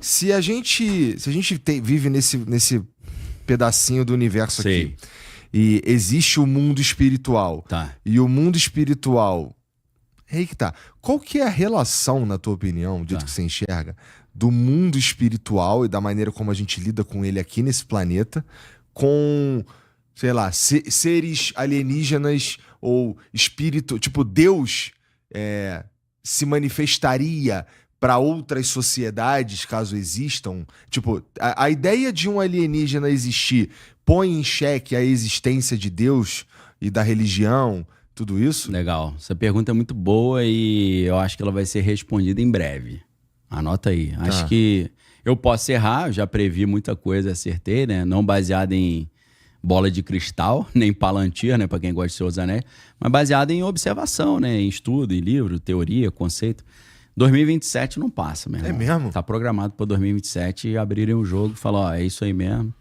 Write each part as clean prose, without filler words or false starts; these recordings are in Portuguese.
Se a gente vive nesse pedacinho do universo aqui, e existe o mundo espiritual, Tá. e o mundo espiritual... Aí que tá. Qual que é a relação, na tua opinião, do jeito que você enxerga, do mundo espiritual e da maneira como a gente lida com ele aqui nesse planeta, com, sei lá, seres alienígenas ou espírito, tipo, Deus se manifestaria para outras sociedades, caso existam? Tipo, a ideia de um alienígena existir põe em xeque a existência de Deus e da religião, tudo isso? Legal. Essa pergunta é muito boa e eu acho que ela vai ser respondida em breve. Anota aí. Acho que eu posso errar, eu já previ muita coisa, acertei, né? Não baseado em bola de cristal, nem Palantir, né? Pra quem gosta de Senhor dos Anéis, mas baseado em observação, né? Em estudo, em livro, teoria, conceito. 2027 não passa, meu irmão. É mesmo? Tá programado para 2027 e abrirem o jogo e falar, ó, é isso aí mesmo.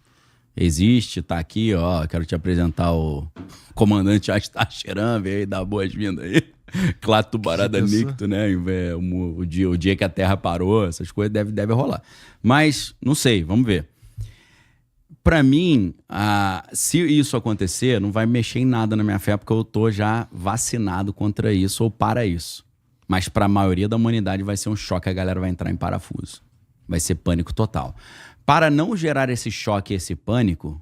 Existe, tá aqui, ó, quero te apresentar o comandante Astacheran, veio aí dar boas-vindas aí. Clato Barada Nicto, né? O dia que a Terra parou, essas coisas deve rolar. Mas, não sei, vamos ver. Pra mim, se isso acontecer, não vai mexer em nada na minha fé, porque eu tô já vacinado contra isso ou para isso. Mas para a maioria da humanidade vai ser um choque, a galera vai entrar em parafuso. Vai ser pânico total. Para não gerar esse choque e esse pânico,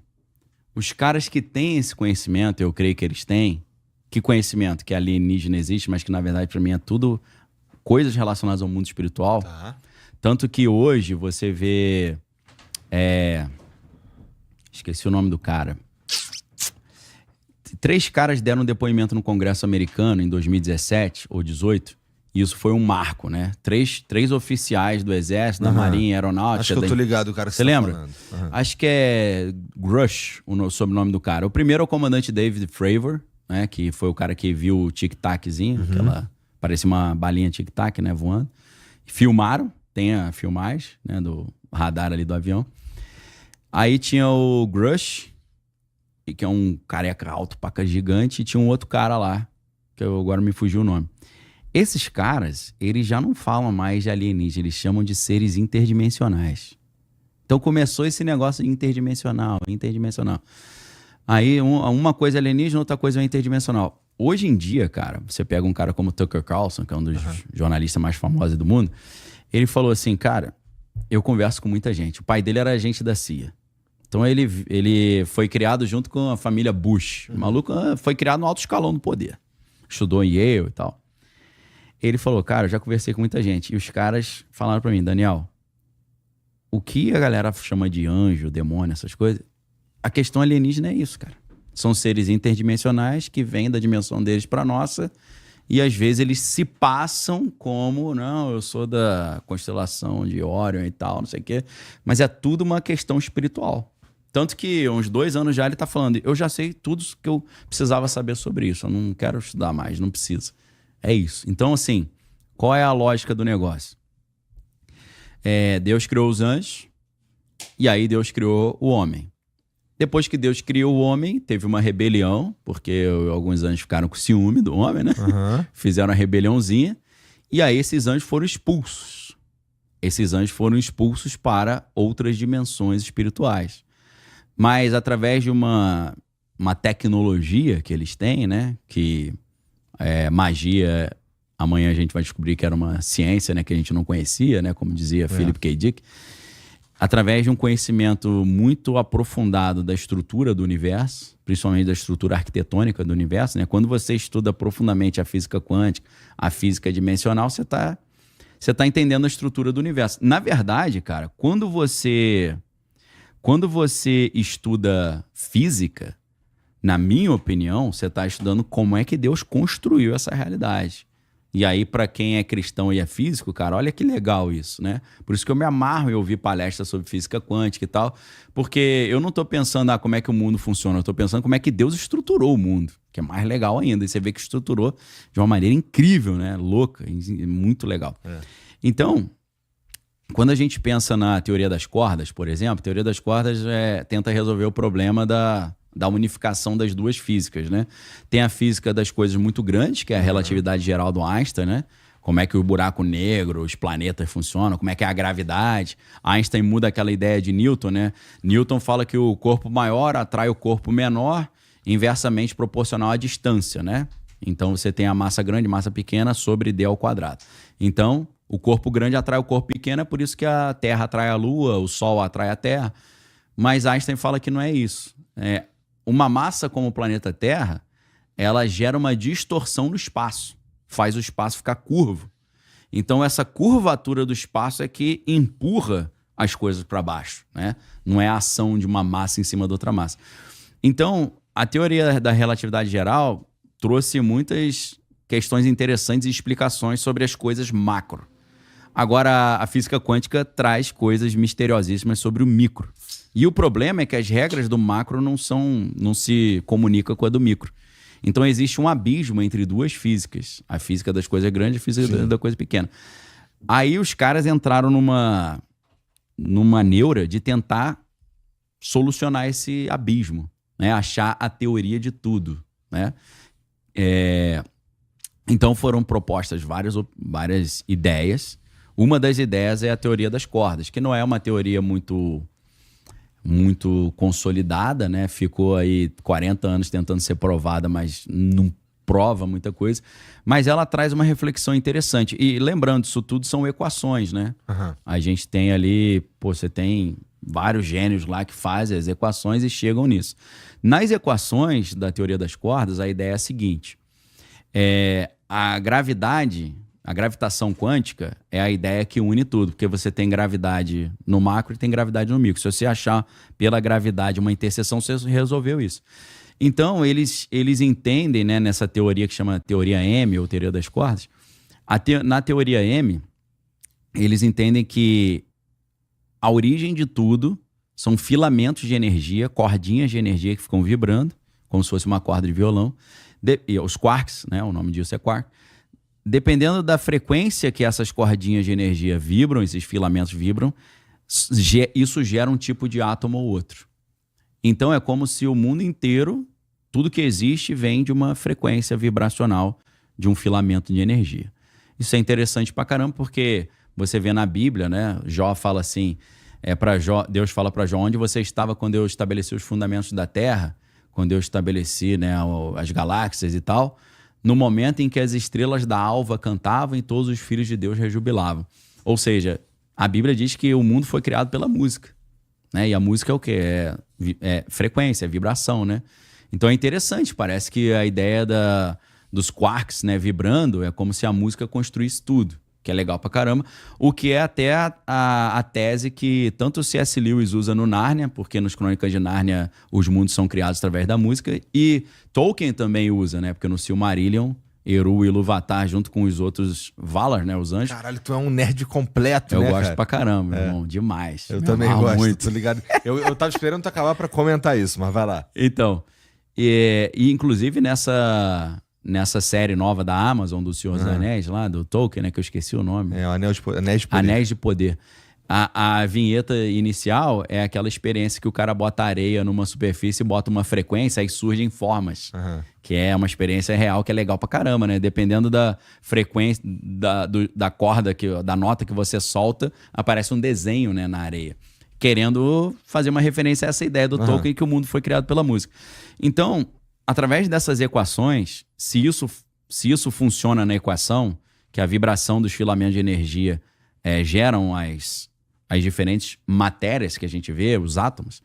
os caras que têm esse conhecimento, eu creio que eles têm, que conhecimento que alienígena existe, mas que na verdade para mim é tudo coisas relacionadas ao mundo espiritual. Tá. Tanto que hoje você vê... Esqueci o nome do cara. 3 caras deram um depoimento no Congresso americano em 2017 ou 2018. Isso foi um marco, né? Três oficiais do Exército, da Marinha, Aeronáutica... Acho que eu tô ligado, o cara que você lembra? falando. Acho que é Grush, o sobrenome do cara. O primeiro é o comandante David Fravor, né? Que foi o cara que viu o tic-taczinho, aquela... Parece uma balinha tic-tac, né? Voando. Filmaram, tem a filmagem, né? Do radar ali do avião. Aí tinha o Grush, que é um careca alto, paca gigante, e tinha um outro cara lá, que agora me fugiu o nome. Esses caras, eles já não falam mais de alienígena, eles chamam de seres interdimensionais. Então começou esse negócio de interdimensional. Aí uma coisa é alienígena, outra coisa é interdimensional. Hoje em dia, cara, você pega um cara como Tucker Carlson, que é um dos jornalistas mais famosos do mundo, ele falou assim, cara, eu converso com muita gente. O pai dele era agente da CIA. Então ele foi criado junto com a família Bush. O maluco foi criado no alto escalão do poder. Estudou em Yale e tal. Ele falou, cara, eu já conversei com muita gente. E os caras falaram pra mim, Daniel, o que a galera chama de anjo, demônio, essas coisas, a questão alienígena é isso, cara. São seres interdimensionais que vêm da dimensão deles pra nossa e às vezes eles se passam como, não, eu sou da constelação de Órion e tal, não sei o quê. Mas é tudo uma questão espiritual. Tanto que uns 2 anos já ele tá falando, eu já sei tudo que eu precisava saber sobre isso, eu não quero estudar mais, não preciso. É isso. Então, assim, qual é a lógica do negócio? Deus criou os anjos e aí Deus criou o homem. Depois que Deus criou o homem, teve uma rebelião, porque alguns anjos ficaram com ciúme do homem, né? Fizeram uma rebeliãozinha e aí esses anjos foram expulsos. Esses anjos foram expulsos para outras dimensões espirituais. Mas através de uma tecnologia que eles têm, né? Que... magia, amanhã a gente vai descobrir que era uma ciência, né, que a gente não conhecia, né, como dizia Philip K. Dick, através de um conhecimento muito aprofundado da estrutura do universo, principalmente da estrutura arquitetônica do universo, né, quando você estuda profundamente a física quântica, a física dimensional, você tá entendendo a estrutura do universo. Na verdade, cara, quando você estuda física, na minha opinião, você está estudando como é que Deus construiu essa realidade. E aí, para quem é cristão e é físico, cara, olha que legal isso, né? Por isso que eu me amarro em ouvir palestras sobre física quântica e tal, porque eu não estou pensando como é que o mundo funciona, eu estou pensando como é que Deus estruturou o mundo, que é mais legal ainda. E você vê que estruturou de uma maneira incrível, né? Louca, muito legal. Então, quando a gente pensa na teoria das cordas, por exemplo, a teoria das cordas tenta resolver o problema da unificação das duas físicas, né? Tem a física das coisas muito grandes, que é a relatividade geral do Einstein, né? como é que o buraco negro, os planetas funcionam, como é que é a gravidade. Einstein muda aquela ideia de Newton, né? Newton fala que o corpo maior atrai o corpo menor, inversamente proporcional à distância, né? Então você tem a massa grande, massa pequena sobre d ao quadrado. Então, o corpo grande atrai o corpo pequeno, é por isso que a Terra atrai a Lua, o Sol atrai a Terra. Mas Einstein fala que não é isso. Uma massa como o planeta Terra, ela gera uma distorção no espaço, faz o espaço ficar curvo. Então essa curvatura do espaço é que empurra as coisas para baixo, né? Não é a ação de uma massa em cima de outra massa. Então, a teoria da relatividade geral trouxe muitas questões interessantes e explicações sobre as coisas macro. Agora, a física quântica traz coisas misteriosíssimas sobre o micro. E o problema é que as regras do macro não se comunicam com a do micro. Então existe um abismo entre duas físicas. A física das coisas grandes e a física da coisa pequena. Aí os caras entraram numa neura de tentar solucionar esse abismo, né? Achar a teoria de tudo, né? Então foram propostas várias ideias. Uma das ideias é a teoria das cordas, que não é uma teoria muito consolidada, né? Ficou aí 40 anos tentando ser provada, mas não prova muita coisa. Mas ela traz uma reflexão interessante. E lembrando, isso tudo são equações, né? Uhum. A gente tem ali, você tem vários gênios lá que fazem as equações e chegam nisso. Nas equações da teoria das cordas, a ideia é a seguinte. A gravitação quântica é a ideia que une tudo, porque você tem gravidade no macro e tem gravidade no micro. Se você achar pela gravidade uma interseção, você resolveu isso. Então, eles entendem, né, nessa teoria que chama teoria M, ou teoria das cordas, na teoria M, eles entendem que a origem de tudo são filamentos de energia, cordinhas de energia que ficam vibrando, como se fosse uma corda de violão. Os quarks, né, o nome disso é quark. Dependendo da frequência que essas cordinhas de energia vibram, esses filamentos vibram, isso gera um tipo de átomo ou outro. Então é como se o mundo inteiro, tudo que existe, vem de uma frequência vibracional de um filamento de energia. Isso é interessante pra caramba, porque você vê na Bíblia, né? Jó fala assim, Deus fala para Jó, onde você estava quando eu estabeleci os fundamentos da Terra, quando eu estabeleci, né, as galáxias e tal, no momento em que as estrelas da alva cantavam e todos os filhos de Deus rejubilavam. Ou seja, a Bíblia diz que o mundo foi criado pela música, né? E a música é o quê? É frequência, é vibração, né? Então é interessante, parece que a ideia dos quarks, né, vibrando é como se a música construísse tudo, que é legal pra caramba. O que é até a tese que tanto o C.S. Lewis usa no Nárnia, porque nos Crônicas de Nárnia os mundos são criados através da música, e Tolkien também usa, né? Porque no Silmarillion, Eru e Ilúvatar, junto com os outros Valar, né? Os anjos. Caralho, tu é um nerd completo, né, Eu gosto cara? pra caramba, meu irmão. Demais. Eu também gosto, muito. Tô ligado. Eu tava esperando tu acabar pra comentar isso, mas vai lá. Então, e inclusive nessa série nova da Amazon, do Senhor dos Anéis, lá, do Tolkien, né? Que eu esqueci o nome. Anéis de Poder. Anéis de Poder. A vinheta inicial é aquela experiência que o cara bota areia numa superfície, bota uma frequência, aí surgem formas. Que é uma experiência real que é legal pra caramba, né? Dependendo da frequência, da corda, da nota que você solta, aparece um desenho, né, na areia. Querendo fazer uma referência a essa ideia do Tolkien, que o mundo foi criado pela música. Então, através dessas equações, se isso funciona na equação, que a vibração dos filamentos de energia geram as diferentes matérias que a gente vê, os átomos,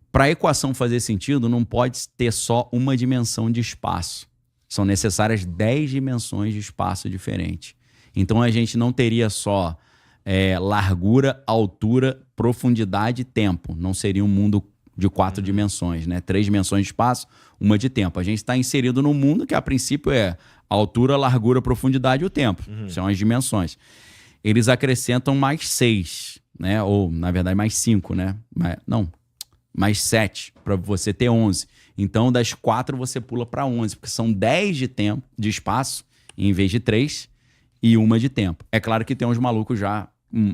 para a equação fazer sentido, não pode ter só uma dimensão de espaço. São necessárias 10 dimensões de espaço diferentes. Então a gente não teria só largura, altura, profundidade e tempo. Não seria um mundo de 4 dimensões, né? 3 dimensões de espaço, uma de tempo. A gente está inserido num mundo que a princípio é altura, largura, profundidade e o tempo. São as dimensões. Eles acrescentam mais 6, né? Ou, na verdade, mais 5, né? Mais 7, para você ter 11. Então, das 4 você pula para 11, porque são 10 de tempo, de espaço, em vez de 3, e uma de tempo. É claro que tem uns malucos já,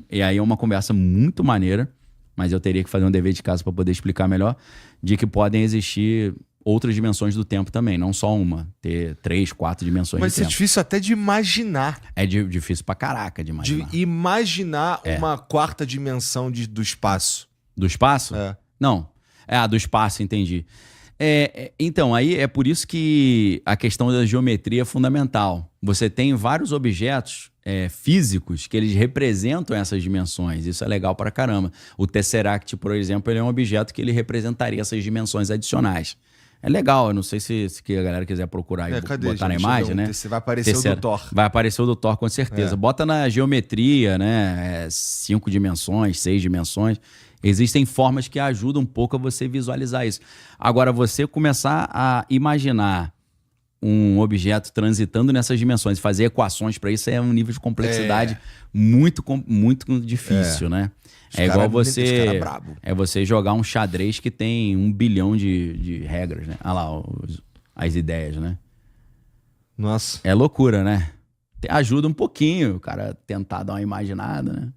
e aí é uma conversa muito maneira, mas eu teria que fazer um dever de casa para poder explicar melhor, de que podem existir outras dimensões do tempo também, não só uma. Ter 3, 4 dimensões Mas do tempo. é difícil até de imaginar. É difícil pra caraca de imaginar. De imaginar uma quarta dimensão do espaço. Do espaço? É. Não. Do espaço, entendi. Então, aí é por isso que a questão da geometria é fundamental. Você tem vários objetos físicos que eles representam essas dimensões. Isso é legal pra caramba. O Tesseract, por exemplo, ele é um objeto que ele representaria essas dimensões adicionais. É legal, eu não sei se a galera quiser procurar e botar na imagem, né? Vai aparecer o do Thor. Vai aparecer o do Thor, com certeza. Bota na geometria, né? 5 dimensões, 6 dimensões. Existem formas que ajudam um pouco a você visualizar isso. Agora, você começar a imaginar um objeto transitando nessas dimensões e fazer equações para isso é um nível de complexidade muito difícil, né? Igual você jogar um xadrez que tem 1 bilhão de regras, né? Olha lá as ideias, né? Nossa. É loucura, né? Ajuda um pouquinho o cara tentar dar uma imaginada, né?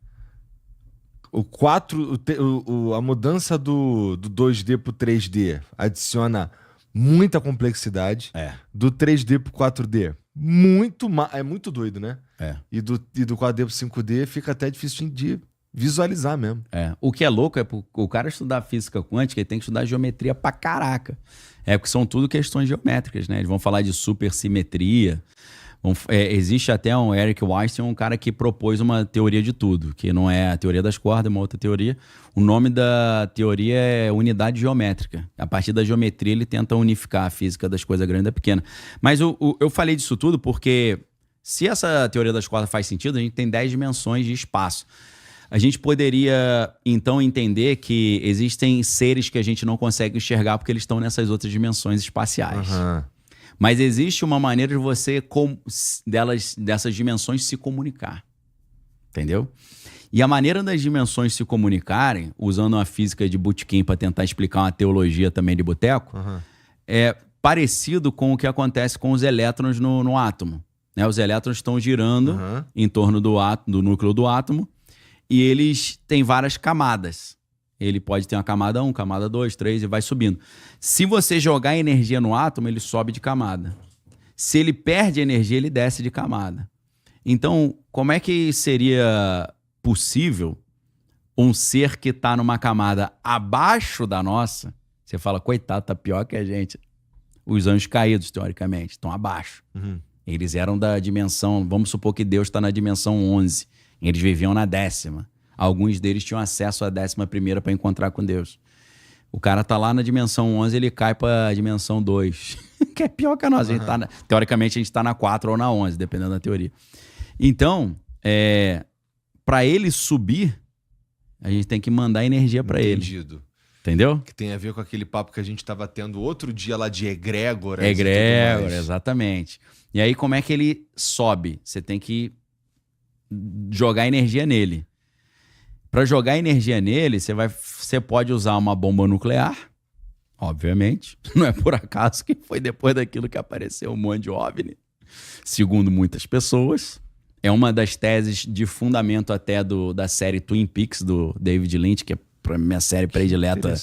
A mudança do 2D pro 3D adiciona muita complexidade. Do 3D pro 4D, é muito doido, né? E do 4D pro 5D fica até difícil de visualizar mesmo. O que é louco é o cara estudar física quântica, ele tem que estudar geometria pra caraca. Porque são tudo questões geométricas, né? Eles vão falar de supersimetria. Existe até um Eric Weinstein, um cara que propôs uma teoria de tudo, que não é a teoria das cordas, é uma outra teoria. O nome da teoria é unidade geométrica. A partir da geometria ele tenta unificar a física das coisas grandes e pequenas. Mas eu falei disso tudo porque se essa teoria das cordas faz sentido, a gente tem 10 dimensões de espaço. A gente poderia, então, entender que existem seres que a gente não consegue enxergar porque eles estão nessas outras dimensões espaciais. Mas existe uma maneira de você, dessas dimensões, se comunicar. Entendeu? E a maneira das dimensões se comunicarem, usando a física de botequim para tentar explicar uma teologia também de boteco, é parecido com o que acontece com os elétrons no átomo. Né? Os elétrons estão girando em torno do núcleo do átomo e eles têm várias camadas. Ele pode ter uma camada 1, camada 2, 3 e vai subindo. Se você jogar energia no átomo, ele sobe de camada. Se ele perde energia, ele desce de camada. Então, como é que seria possível um ser que está numa camada abaixo da nossa? Você fala, coitado, tá pior que a gente. Os anjos caídos, teoricamente, estão abaixo. Eles eram da dimensão, vamos supor que Deus está na dimensão 11. Eles viviam na 10ª. Alguns deles tinham acesso à 11ª para encontrar com Deus. O cara tá lá na dimensão 11, ele cai para a dimensão 2. Que é pior que a nossa. A gente teoricamente, a gente está na 4 ou na 11, dependendo da teoria. Então, para ele subir, a gente tem que mandar energia para ele. Entendido. Entendeu? Que tem a ver com aquele papo que a gente estava tendo outro dia lá de egrégora. Egrégora, exatamente. E aí, como é que ele sobe? Você tem que jogar energia nele. Para jogar energia nele, você pode usar uma bomba nuclear, obviamente. Não é por acaso que foi depois daquilo que apareceu um monte de OVNI, segundo muitas pessoas. É uma das teses de fundamento até da série Twin Peaks, do David Lynch, que é a minha série predileta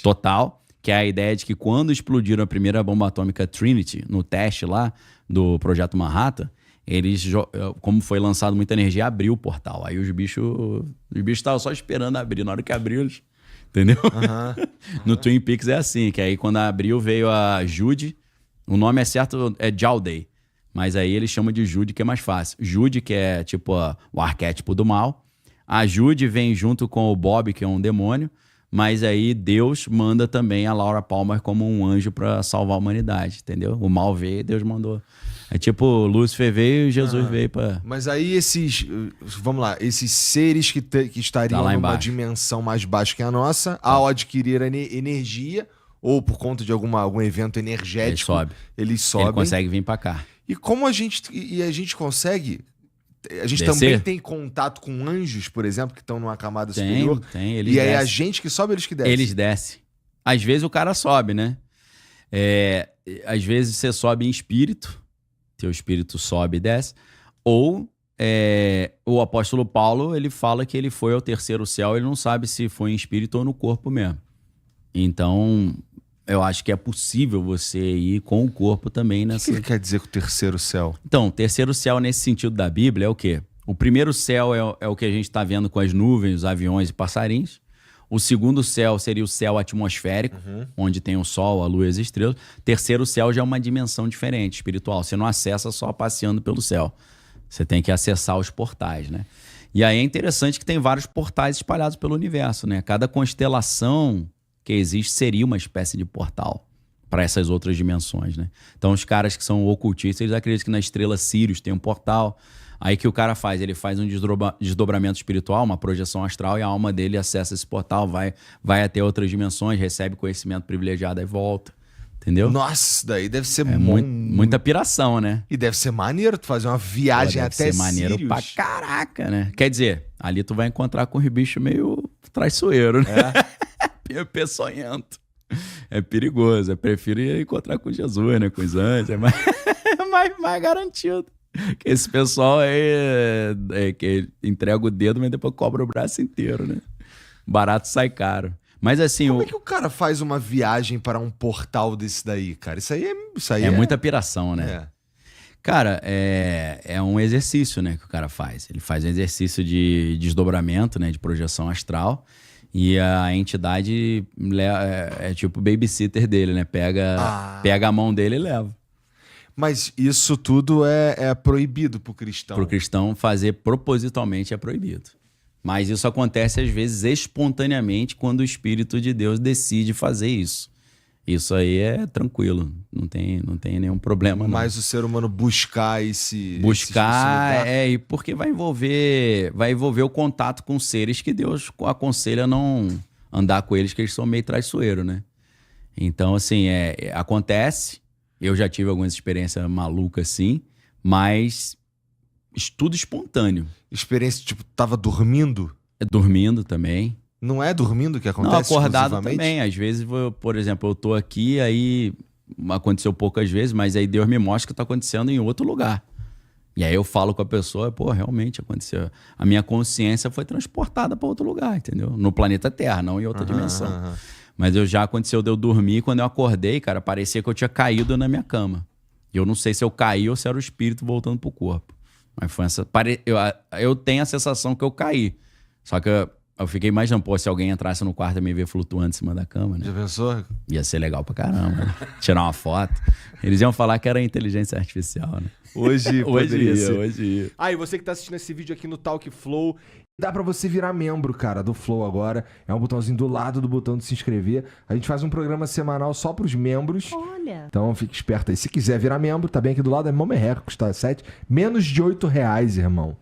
total, que é a ideia de que quando explodiram a primeira bomba atômica Trinity, no teste lá do Projeto Manhattan, eles, como foi lançado muita energia, abriu o portal. Aí os bichos estavam só esperando abrir. Na hora que abriu, eles... Entendeu? No Twin Peaks é assim, que aí quando abriu veio a Judy. O nome é certo, é Jowday. Mas aí eles chamam de Judy, que é mais fácil. Judy, que é tipo o arquétipo do mal. A Judy vem junto com o Bob, que é um demônio. Mas aí Deus manda também a Laura Palmer como um anjo para salvar a humanidade, entendeu? O mal veio e Deus mandou. É tipo, Lúcifer veio e Jesus veio para... Mas aí vamos lá, esses seres que estariam numa dimensão mais baixa que a nossa, ao adquirir energia, ou por conta de algum evento energético, eles sobem. Ele consegue vir para cá. E como a gente consegue... A gente também tem contato com anjos, por exemplo, que estão numa camada superior. Tem, eles descem. E aí a gente que sobe, eles que descem. Eles descem. Às vezes o cara sobe, né? Às vezes você sobe em espírito, teu espírito sobe e desce. Ou o apóstolo Paulo, ele fala que ele foi ao terceiro céu, ele não sabe se foi em espírito ou no corpo mesmo. Então, eu acho que é possível você ir com o corpo também O nessa... que ele quer dizer com o terceiro céu? Então, o terceiro céu nesse sentido da Bíblia é o quê? O primeiro céu é o que a gente está vendo com as nuvens, os aviões e passarinhos. O segundo céu seria o céu atmosférico, onde tem o sol, a lua e as estrelas. Terceiro céu já é uma dimensão diferente, espiritual. Você não acessa só passeando pelo céu. Você tem que acessar os portais, né? E aí é interessante que tem vários portais espalhados pelo universo, né? Cada constelação que existe seria uma espécie de portal para essas outras dimensões, né? Então os caras que são ocultistas, eles acreditam que na estrela Sirius tem um portal. Aí que o cara faz? Ele faz um desdobramento espiritual, uma projeção astral, e a alma dele acessa esse portal, vai até outras dimensões, recebe conhecimento privilegiado e volta. Entendeu? Nossa, isso daí deve ser muita piração, né? E deve ser maneiro tu fazer uma viagem Deve até ser maneiro Sirius. pra caraca, né? Quer dizer, ali tu vai encontrar com os bichos meio traiçoeiro, né? Peçonhento. É perigoso. Eu prefiro ir encontrar com Jesus, né? Com os anjos. É mais garantido. Que esse pessoal que entrega o dedo, mas depois cobra o braço inteiro, né? Barato sai caro. Mas assim... Como é que o cara faz uma viagem para um portal desse daí, cara? Isso aí é muita piração, né? É. Cara, é um exercício, né, que o cara faz. Ele faz um exercício de desdobramento, né, de projeção astral. E a entidade é tipo o babysitter dele, né? Pega a mão dele e leva. Mas isso tudo é proibido pro cristão. Pro cristão fazer propositalmente é proibido. Mas isso acontece às vezes espontaneamente quando o Espírito de Deus decide fazer isso. Isso aí é tranquilo, não tem nenhum problema. Não. Mas o ser humano buscar esse lugar. E porque vai envolver o contato com seres que Deus aconselha não andar com eles, que eles são meio traiçoeiros, né? Então, assim, acontece. Eu já tive algumas experiências malucas assim, mas tudo espontâneo. Experiência, tipo, tava dormindo? Dormindo também. Não é dormindo que acontece? Não, acordado também. Às vezes, por exemplo, eu tô aqui, aí aconteceu poucas vezes, mas aí Deus me mostra que tá acontecendo em outro lugar. E aí eu falo com a pessoa, pô, realmente aconteceu. A minha consciência foi transportada para outro lugar, entendeu? No planeta Terra, não em outra dimensão. Mas já aconteceu de eu dormir, quando eu acordei, cara, parecia que eu tinha caído na minha cama. Eu não sei se eu caí ou se era o espírito voltando pro corpo. Mas foi essa... Eu tenho a sensação que eu caí. Só que eu fiquei imaginando, pô, se alguém entrasse no quarto e me ver flutuando em cima da cama, né? Já pensou? Ia ser legal pra caramba, né? Tirar uma foto. Eles iam falar que era inteligência artificial, né? Hoje ia. E você que tá assistindo esse vídeo aqui no Talk Flow, dá pra você virar membro, cara, do Flow agora. É um botãozinho do lado do botão de se inscrever. A gente faz um programa semanal só pros membros. Olha. Então fique esperto aí. Se quiser virar membro, tá bem aqui do lado. É mó merreca, custa menos de R$8, irmão.